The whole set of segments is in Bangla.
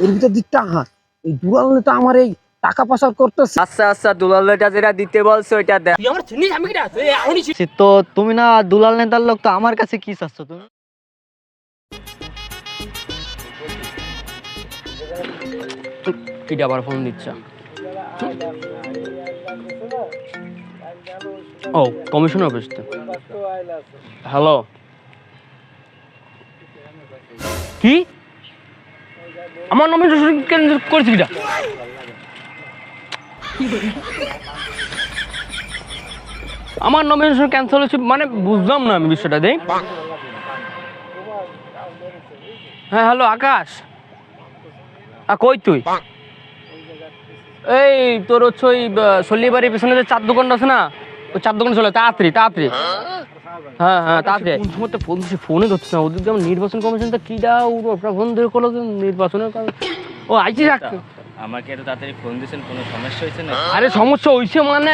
এর ভিতর দিকটা এই দুলাল নেতা আমার এই টাকা পাচার করতেছে। আচ্ছা আচ্ছা, দুলাল নেতা যেটা দিতে বলছো ওইটা দেখ। তুই আমার চিনিস আমি কিটা এখনই তো তুমি না দুলাল নেতার লোক, তো আমার কাছে কি চাচ্ছ তুমি? কিটা আবার ফোন দিচ্ছ? ও কমিশন অফিস তো। হ্যালো, কি আমার নমিনেশন ক্যান্সেল করেছি কিটা? আমার নমিনেশন ক্যান্সেল হয়েছে মানে বুঝলাম না আমি বিষয়টা। দেখ, হ্যাঁ হ্যালো আকাশ, কই তুই? এই তোর হচ্ছে ওই সল্লিবাড়ির পিছনে যে চার দোকানটা আছে না, ওই চার দোকানে চলে তাড়াতাড়ি তাড়াতাড়ি। হ্যাঁ হ্যাঁ তাড়াতাড়ি। কোন সময় ফোন দিচ্ছে, ফোনে ধরছে না। ওদের যেমন নির্বাচন কমিশনটা কিটা ফোন ধরে করলো নির্বাচনের। ও আইছি আমাকে এত তাড়াতাড়ি ফোন দিয়েছেন, কোনো সমস্যা হয়েছে না? আরে সমস্যা হয়েছে মানে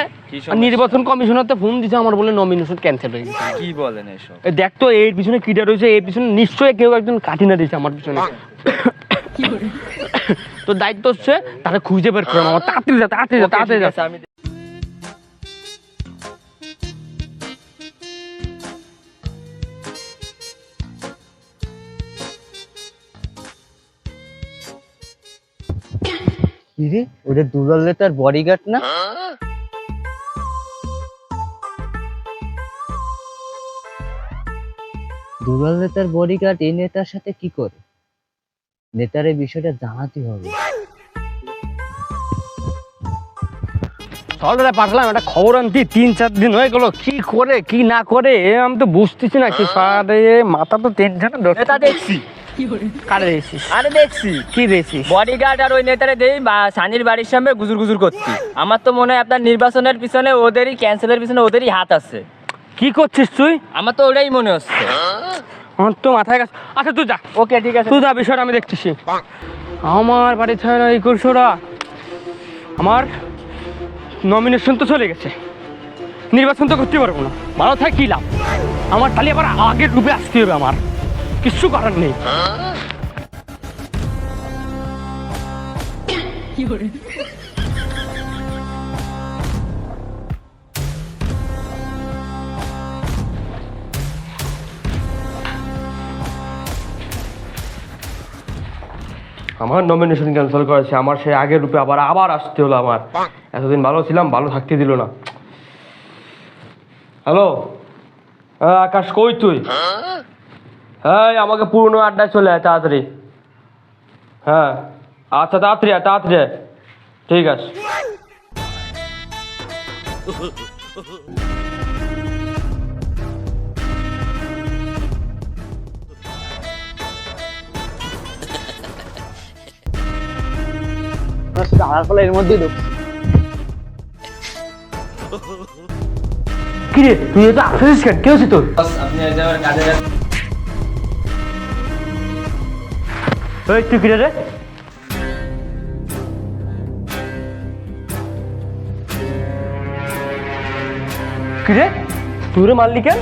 নির্বাচন কমিশনারতে ফোন দিছে আমার, বলে নমিনেশন ক্যান্সেল হয়ে গেছে। কি বলেন এসব? দেখ তো এর পিছনে কিটা রয়েছে, এর পিছনে নিশ্চয়ই কেউ একজন কাঠিনা দিয়েছে আমার পিছনে। তো দায়িত্ব হচ্ছে তারা খুঁজে বের করে আমার। তাড়াতাড়ি যা তাড়াতাড়ি যা তাড়াতাড়ি যা। আমি কি রে, ওটা দুলাল নেতার বডিগার্ড না? দুলাল নেতার বডিগার্ড এই নেতার সাথে কি করে? নেতার এই বিষয়টা জানাতে হবে। সকালে পাঠালাম একটা খবর আনতে, 3-4 দিন হয়ে গেল। কি করে কি না করে আমি তো বুঝতেছি না। কি সারে মাথা তো টেনশন। নেতা দেখছি। কারে দেখছিস? আরে দেখছি, কি দেখছিস? বডিগার্ড আর ওই নেতারে দেই সানির বাড়ির সামনে গুজুর গুজুর করছি। আমার তো মনে হয় আপনার নির্বাচনের পিছনে ওদেরই, ক্যান্সেলের পিছনে ওদেরই হাত আছে। কি করছিস তুই? আমার তো ওটাই মনে হচ্ছে। আমার তো মাথায় গেছে। আচ্ছা তুই যা, ওকে ঠিক আছে, তুই যা, বিষয়টা আমি দেখতেছি। আমার বাড়ি ছাড়া এই করছোরা, আমার নমিনেশন তো চলে গেছে, নির্বাচন তো করতে পারবো না। ভালো থাক কি লাভ? আমার তাহলে আবার আগের রূপে আসতে হবে, আমার কিচ্ছু করার নেই। আমার নমিনেশন ক্যান্সেল করেছে, আমার সেই আগের রূপে আবার আসতে হলো। আমার এতদিন ভালো ছিলাম, ভালো থাকতে দিল না। হ্যালো আকাশ, কই তুই? হ্যাঁ আমাকে পুরনো আড্ডায় চলে আয় তাড়াতাড়ি। হ্যাঁ আচ্ছা তাড়াতাড়ি আয়, তাড়াতাড়ি আয়। ঠিক আছে। আমার ফলে এর মধ্যেই ঢুকছে। কি রে, তুই এটা আসিস কেন? কে হচ্ছে তোর? আপনি একেবারে কাজে ওই তুই কি রে? কি রে, তুই রে মারলি কেন?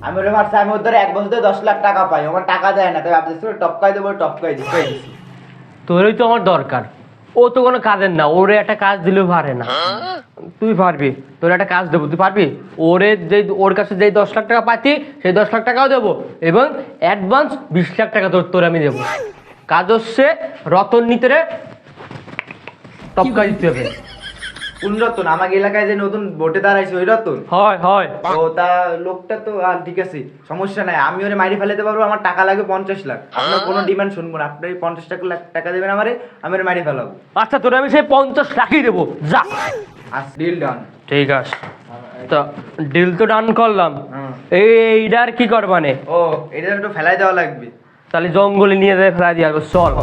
আমি ওরে ভাবছি আমি ওর ধরে 1 বছরে 10 লাখ টাকা পাই, আমার টাকা দেয় না, তাই ভাবতেছি টপকাই দেবো, টপকাই দিচ্ছি। তোরই তো আমার দরকার। ও তো কোনো কাজের না, ওরে একটা কাজ দিলেও পারে না। তুই পারবি, তোর একটা কাজ দেবো, তুই পারবি? ওর কাছে যেই 10 লাখ টাকা পাচ্ছি সেই 10 লাখ টাকাও দেবো, এবং অ্যাডভান্স 20 লাখ টাকা তোর আমি দেবো। কাজ হচ্ছে রতন নিতে টপকা দিতে হবে। কোন রতন? আমাকে এলাকায় যে নতুন ভোটে দাঁড়াইছে ওই রতন? হয় হয়। ও তা লোকটা তো ঠিক আছে, সমস্যা নাই, আমি ওরে মাইরে ফেলাতে পারবো। আমার টাকা লাগবে 50 লাখ। আপনার কোনো ডিমান্ড শুনবো না, আপনি 50 লাখ টাকা দেবেন আমারে, আমি ওরে মাইরে ফেলাবো। আচ্ছা তোর আমি সেই 50 লাখই দেবো, যা। Deal done. ঠিক আছে, তো ডিল তো ডান করলাম। এইটার কি করবানে? ও এটা একটু ফেলাই দেওয়া লাগবে। তাহলে জঙ্গলে নিয়ে যায় ফেলা দিয়ে আসবো, চল।